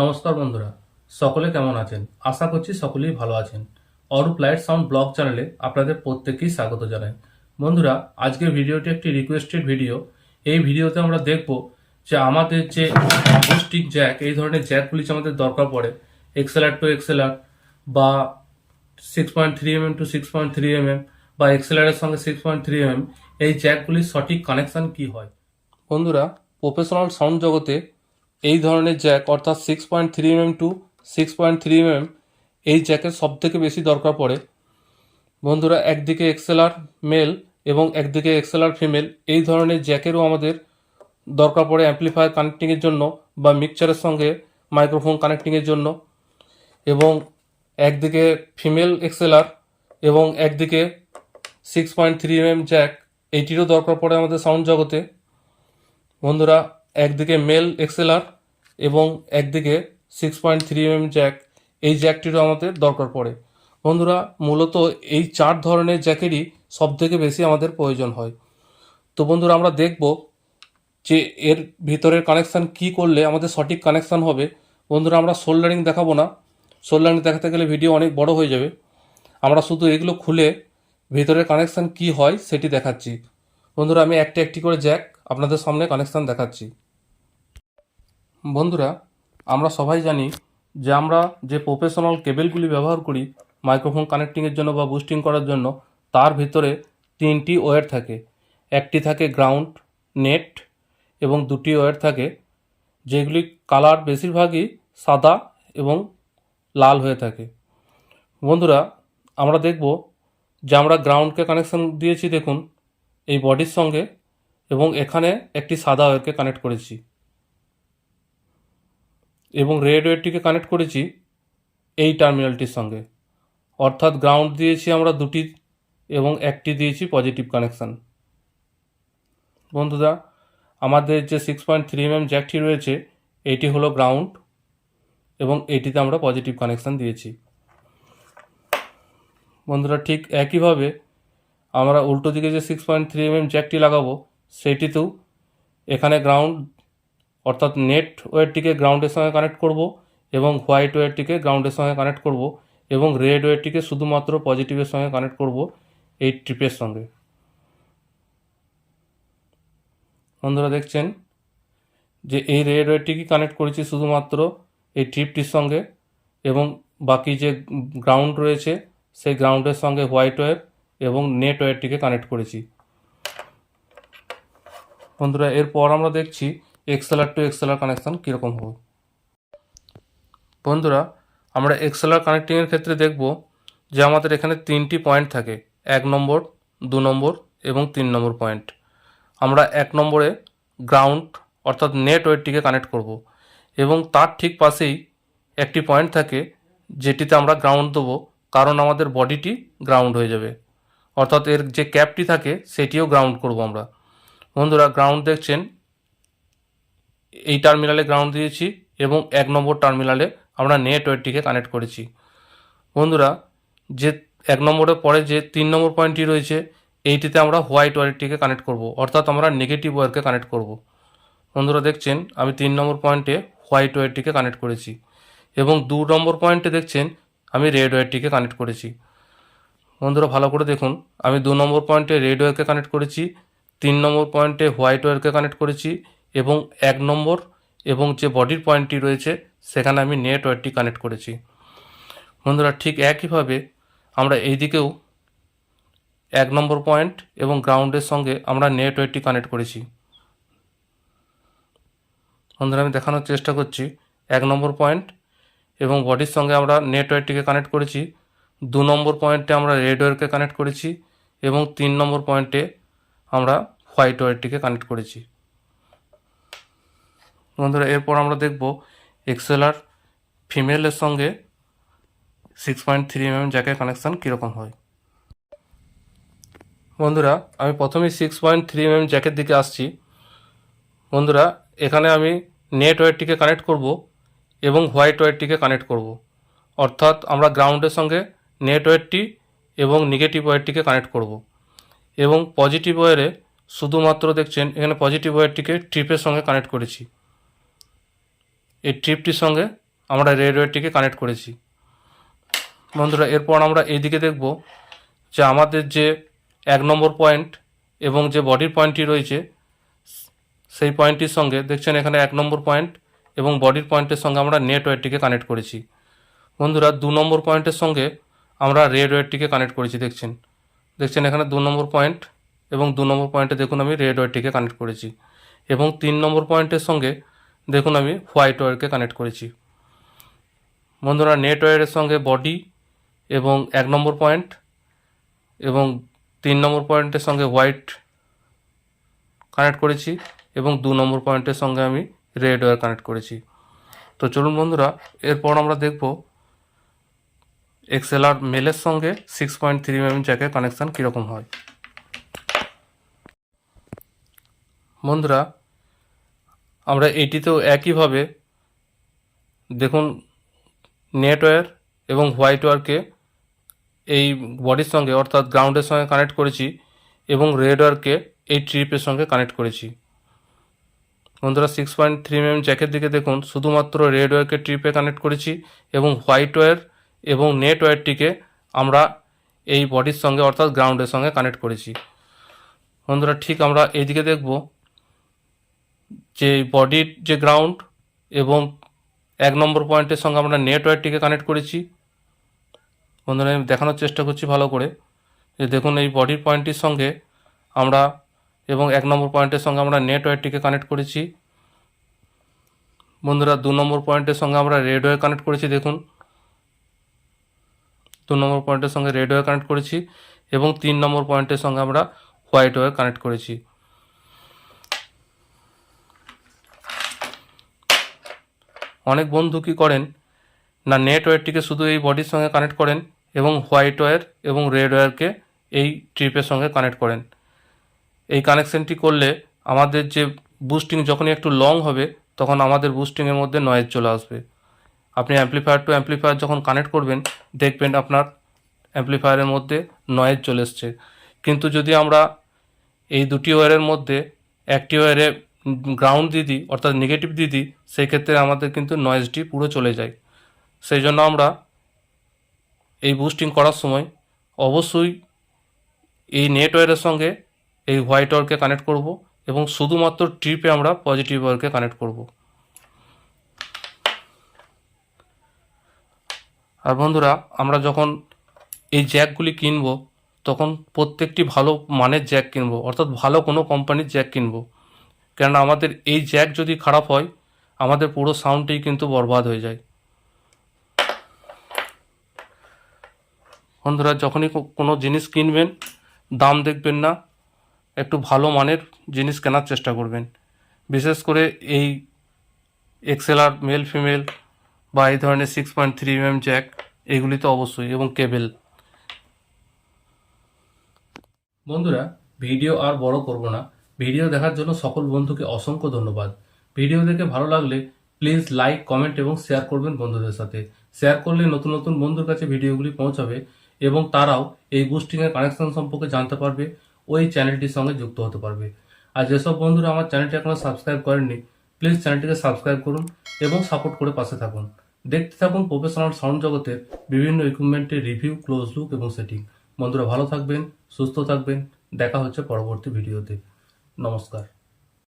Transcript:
নমস্কার বন্ধুরা, সকলে কেমন আছেন? আশা করছি সকলেই ভালো আছেন। অরূপ লাইট সাউন্ড ব্লগ চ্যানেলে আপনাদের প্রত্যেককেই স্বাগত জানাই। বন্ধুরা, আজকের ভিডিওটি একটি রিকোয়েস্টেড ভিডিও। এই ভিডিওতে আমরা দেখব যে আমাদের যে অ্যাকুস্টিক জ্যাক, এই ধরনের জ্যাকগুলি যে আমাদের দরকার পড়ে XLR টু XLR বা 6.3 mm টু 6.3 mm বা XLR এর সঙ্গে 6.3 mm, এই জ্যাকগুলির সঠিক কানেকশন কি হয়। বন্ধুরা, প্রফেশনাল সাউন্ড জগতে এই ধরনের জ্যাক অর্থাৎ 6.3 mm টু 6.3 mm এই জ্যাকের সবথেকে বেশি দরকার পড়ে। বন্ধুরা, একদিকে XLR মেল এবং একদিকে XLR ফিমেল, এই ধরনের জ্যাকেরও আমাদের দরকার পড়ে অ্যাম্প্লিফায়ার কানেক্টিংয়ের জন্য বা মিক্সচারের সঙ্গে মাইক্রোফোন কানেক্টিংয়ের জন্য। এবং একদিকে ফিমেল XLR এবং একদিকে 6.3 mm জ্যাক, এইটিরও দরকার পড়ে আমাদের সাউন্ড জগতে। বন্ধুরা, একদিকে মেল XLR এবং একদিকে 6.3 mm জ্যাক, এই জ্যাকটিরও আমাদের দরকার পড়ে। বন্ধুরা, মূলত এই চার ধরনের জ্যাকেরই সবথেকে বেশি আমাদের প্রয়োজন হয়। তো বন্ধুরা, আমরা দেখব যে এর ভিতরের কানেকশান কি করলে আমাদের সঠিক কানেকশান হবে। বন্ধুরা, আমরা সোল্ডারিং দেখাবো না, সোল্ডারিং দেখাতে গেলে ভিডিও অনেক বড় হয়ে যাবে। আমরা শুধু এগুলো খুলে ভিতরের কানেকশান কি হয় সেটি দেখাচ্ছি। বন্ধুরা, আমি একটি একটি করে জ্যাক আপনাদের সামনে কানেকশান দেখাচ্ছি। বন্ধুরা, আমরা সবাই জানি যে আমরা যে প্রফেশনাল কেবেলগুলি ব্যবহার করি মাইক্রোফোন কানেক্টিংয়ের জন্য বা বুস্টিং করার জন্য, তার ভিতরে তিনটি ওয়্যার থাকে। একটি থাকে গ্রাউন্ড, নেট এবং দুটি ওয়্যার থাকে যেগুলি কালার বেশিরভাগই সাদা এবং লাল হয়ে থাকে। বন্ধুরা, আমরা দেখব যে আমরা গ্রাউন্ডকে কানেকশন দিয়েছি দেখুন এই বডির সঙ্গে, এবং এখানে একটি সাদা ওয়্যারকে কানেক্ট করেছি এবং রেড ওয়্যারটিকে কানেক্ট করেছি এই টার্মিনালটির সঙ্গে। অর্থাৎ গ্রাউন্ড দিয়েছি আমরা দুটি এবং একটি দিয়েছি পজিটিভ কানেকশান। বন্ধুরা, আমাদের যে 6.3 mm জ্যাকটি রয়েছে এইটি হলো গ্রাউন্ড এবং এইটিতে আমরা পজিটিভ কানেকশান দিয়েছি। বন্ধুরা, ঠিক একইভাবে আমরা উল্টো দিকে যে 6.3 mm জ্যাকটি লাগাবো সেইটিতেও এখানে গ্রাউন্ড অর্থাৎ নেট ওয়্যারটিকে গ্রাউন্ডের সঙ্গে কানেক্ট করব এবং হোয়াইট ওয়্যারটিকে গ্রাউন্ডের সঙ্গে কানেক্ট করব এবং রেড ওয়্যারটিকে শুধুমাত্র পজিটিভের সঙ্গে কানেক্ট করব এই ট্রিপের সঙ্গে। বন্ধুরা, দেখছেন যে এই রেড ওয়্যারটিকে কানেক্ট করেছি শুধুমাত্র এই ট্রিপটির সঙ্গে এবং বাকি যে গ্রাউন্ড রয়েছে সেই গ্রাউন্ডের সঙ্গে হোয়াইট ওয়্যার এবং নেট ওয়্যারটিকে কানেক্ট করেছি। বন্ধুরা, এরপর আমরা দেখছি XLR টু XLR কানেকশান কীরকম হবে। বন্ধুরা, আমরা XLR কানেক্টিংয়ের ক্ষেত্রে দেখব যে আমাদের এখানে তিনটি পয়েন্ট থাকে, 1 নম্বর, 2 নম্বর এবং 3 নম্বর পয়েন্ট। আমরা 1 নম্বরে গ্রাউন্ড অর্থাৎ নেট ওয়্যারটিকে কানেক্ট করব এবং তার ঠিক পাশেই একটি পয়েন্ট থাকে যেটিতে আমরা গ্রাউন্ড দেবো, কারণ আমাদের বডিটি গ্রাউন্ড হয়ে যাবে, অর্থাৎ এর যে ক্যাপটি থাকে সেটিও গ্রাউন্ড করব আমরা। বন্ধুরা, গ্রাউন্ড দেখছেন এই টার্মিনালে গ্রাউন্ড দিয়েছি এবং 1 নম্বর টার্মিনালে আমরা নেট ওয়্যারটিকে কানেক্ট করেছি। বন্ধুরা, যে 1 নম্বরের পরে যে 3 নম্বর পয়েন্টটি রয়েছে এইটিতে আমরা হোয়াইট ওয়্যারটিকে কানেক্ট করব, অর্থাৎ আমরা নেগেটিভ ওয়্যারকে কানেক্ট করব। বন্ধুরা, দেখছেন আমি 3 নম্বর পয়েন্টে হোয়াইট ওয়্যারটিকে কানেক্ট করেছি এবং 2 নম্বর পয়েন্টে দেখছেন আমি রেড ওয়্যারটিকে কানেক্ট করেছি। বন্ধুরা, ভালো করে দেখুন, আমি 2 নম্বর পয়েন্টে রেড ওয়্যারকে কানেক্ট করেছি, 3 নম্বর পয়েন্টে হোয়াইট ওয়্যারকে কানেক্ট করেছি এবং 1 নম্বর এবং যে বডির পয়েন্টটি রয়েছে সেখানে আমি নেট ওয়্যারটি কানেক্ট করেছি। বন্ধুরা, ঠিক একইভাবে আমরা এই দিকেও 1 নম্বর পয়েন্ট এবং গ্রাউন্ডের সঙ্গে আমরা নেট ওয়্যারটি কানেক্ট করেছি। বন্ধুরা, আমি দেখানোর চেষ্টা করছি, 1 নম্বর পয়েন্ট এবং বডির সঙ্গে আমরা নেট ওয়্যারটিকে কানেক্ট করেছি, 2 নম্বর পয়েন্টে আমরা রেড ওয়্যারকে কানেক্ট করেছি এবং 3 নম্বর পয়েন্টে আমরা হোয়াইট ওয়্যারটিকে কানেক্ট করেছি। বন্ধুরা, এরপর আমরা দেখব XLR ফিমেলের সঙ্গে 6.3 mm জ্যাকের কানেকশান কীরকম হয়। বন্ধুরা, আমি প্রথমেই 6.3 mm জ্যাকের দিকে আসছি। বন্ধুরা, এখানে আমি নেট ওয়্যারটিকে কানেক্ট করব এবং হোয়াইট ওয়্যারটিকে কানেক্ট করব, অর্থাৎ আমরা গ্রাউন্ডের সঙ্গে নেট ওয়্যারটি এবং নেগেটিভ ওয়্যারটিকে কানেক্ট করব এবং পজিটিভ ওয়্যারে শুধুমাত্র দেখছেন এখানে পজিটিভ ওয়্যারটিকে ট্রিপের সঙ্গে কানেক্ট করেছি। এই ট্রিপটির সঙ্গে আমরা রেড ওয়্যারটিকে কানেক্ট করেছি। বন্ধুরা এরপর আমরা এইদিকে দেখব যে আমাদের যে 1 নম্বর পয়েন্ট এবং যে বডির পয়েন্টটি রয়েছে সেই পয়েন্টটির সঙ্গে দেখছেন এখানে 1 নম্বর পয়েন্ট এবং বডির পয়েন্টের সঙ্গে আমরা নেট ওয়্যারটিকে কানেক্ট করেছি। বন্ধুরা 2 নম্বর পয়েন্টের সঙ্গে আমরা রেড ওয়্যারটিকে কানেক্ট করেছি। দেখছেন এখানে 2 নম্বর পয়েন্ট এবং 2 নম্বর পয়েন্টে দেখুন আমি রেড ওয়্যারটিকে কানেক্ট করেছি এবং 3 নম্বর পয়েন্টের সঙ্গে দেখুন আমি হোয়াইট ওয়্যারকে কানেক্ট করেছি। বন্ধুরা নেট ওয়্যারের সঙ্গে বডি এবং 1 নম্বর পয়েন্ট এবং 3 নম্বর পয়েন্টের সঙ্গে হোয়াইট কানেক্ট করেছি এবং 2 নম্বর পয়েন্টের সঙ্গে আমি রেড ওয়্যার কানেক্ট করেছি। তো চলুন বন্ধুরা এরপর আমরা দেখব XLR মেলের সঙ্গে 6.3 mm জ্যাকের কানেকশান কীরকম হয়। বন্ধুরা আমরা এইটিতেও একইভাবে দেখুন নেট ওয়্যার এবং হোয়াইট ওয়্যারকে এই বডির সঙ্গে অর্থাৎ গ্রাউন্ডের সঙ্গে কানেক্ট করেছি এবং রেড ওয়্যারকে এই ট্রিপের সঙ্গে কানেক্ট করেছি। বন্ধুরা 6.3 mm জ্যাকের দিকে দেখুন শুধুমাত্র রেড ওয়্যারকে ট্রিপে কানেক্ট করেছি এবং হোয়াইট ওয়্যার এবং নেট ওয়্যারটিকে আমরা এই বডির সঙ্গে অর্থাৎ গ্রাউন্ডের সঙ্গে কানেক্ট করেছি। বন্ধুরা ঠিক আমরা এইদিকে দেখব যে বডির যে গ্রাউন্ড এবং 1 নম্বর পয়েন্টের সঙ্গে আমরা নেট ওয়্যারটিকে কানেক্ট করেছি। বন্ধুরা আমি দেখানোর চেষ্টা করছি ভালো করে যে দেখুন এই বডির পয়েন্টটির সঙ্গে আমরা এবং 1 নম্বর পয়েন্টের সঙ্গে আমরা নেট ওয়্যারটিকে কানেক্ট করেছি। বন্ধুরা 2 নম্বর পয়েন্টের সঙ্গে আমরা রেড ওয়্যার কানেক্ট করেছি। দেখুন 2 নম্বর পয়েন্টের সঙ্গে রেড ওয়্যার কানেক্ট করেছি এবং 3 নম্বর পয়েন্টের সঙ্গে আমরা হোয়াইট ওয়্যার কানেক্ট করেছি। অনেক বন্ধু কী করেন না নেট ওয়্যারটিকে শুধু এই বডির সঙ্গে কানেক্ট করেন এবং হোয়াইট ওয়্যার এবং রেড ওয়্যারকে এই ট্রিপের সঙ্গে কানেক্ট করেন। এই কানেকশানটি করলে আমাদের যে বুস্টিং যখনই একটু লং হবে তখন আমাদের বুস্টিংয়ের মধ্যে নয়েজ চলে আসবে। আপনি অ্যাম্প্লিফায়ার টু অ্যাম্প্লিফায়ার যখন কানেক্ট করবেন দেখবেন আপনার অ্যাম্প্লিফায়ারের মধ্যে নয়েজ চলে এসছে। কিন্তু যদি আমরা এই দুটি ওয়্যারের মধ্যে একটি ওয়্যারে গ্রাউন্ড দিয়ে দিই অর্থাৎ নেগেটিভ দিয়ে দিই সেই ক্ষেত্রে আমাদের কিন্তু নয়েজটি পুরো চলে যায়। সেই জন্য আমরা এই বুস্টিং করার সময় অবশ্যই এই নেট ওয়্যারের সঙ্গে এই হোয়াইট ওয়্যারকে কানেক্ট করব এবং শুধুমাত্র ট্রিপে আমরা পজিটিভ ওয়্যারকে কানেক্ট করব। আর বন্ধুরা আমরা যখন এই জ্যাকগুলি কিনব তখন প্রত্যেকটি ভালো মানের জ্যাক কিনব অর্থাৎ ভালো কোনো কোম্পানির জ্যাক কিনব, কেননা আমাদের এই জ্যাক যদি খারাপ হয় আমাদের পুরো সাউন্ডটাই কিন্তু বরবাদ হয়ে যায়। বন্ধুরা যখনই কোনো জিনিস কিনবেন দাম দেখবেন না, একটু ভালো মানের জিনিস কেনার চেষ্টা করবেন। বিশেষ করে এই XLR মেল ফিমেল বা এই ধরনের 6.3 mm জ্যাক এগুলি তো অবশ্যই, এবং কেবেল। বন্ধুরা ভিডিও আর বড় করব না, ভিডিও দেখার জন্য সকল বন্ধুকে অসংখ্য ধন্যবাদ। ভিডিও দেখে ভালো লাগলে প্লিজ লাইক কমেন্ট এবং শেয়ার করবেন বন্ধুদের সাথে। শেয়ার করলে নতুন নতুন বন্ধুর কাছে ভিডিওগুলি পৌঁছাবে এবং তারাও এই বুস্টিংয়ের কানেকশন সম্পর্কে জানতে পারবে, ওই চ্যানেলটির সঙ্গে যুক্ত হতে পারবে। আর যেসব বন্ধুরা আমার চ্যানেলটি এখনো সাবস্ক্রাইব করেননি প্লিজ চ্যানেলটিকে সাবস্ক্রাইব করুন এবং সাপোর্ট করে পাশে থাকুন। দেখতে থাকুন প্রফেশনাল সাউন্ড জগতের বিভিন্ন ইকুইপমেন্টের রিভিউ, ক্লোজ লুক এবং সেটিং। বন্ধুরা ভালো থাকবেন, সুস্থ থাকবেন, দেখা হচ্ছে পরবর্তী ভিডিওতে। নমস্কার।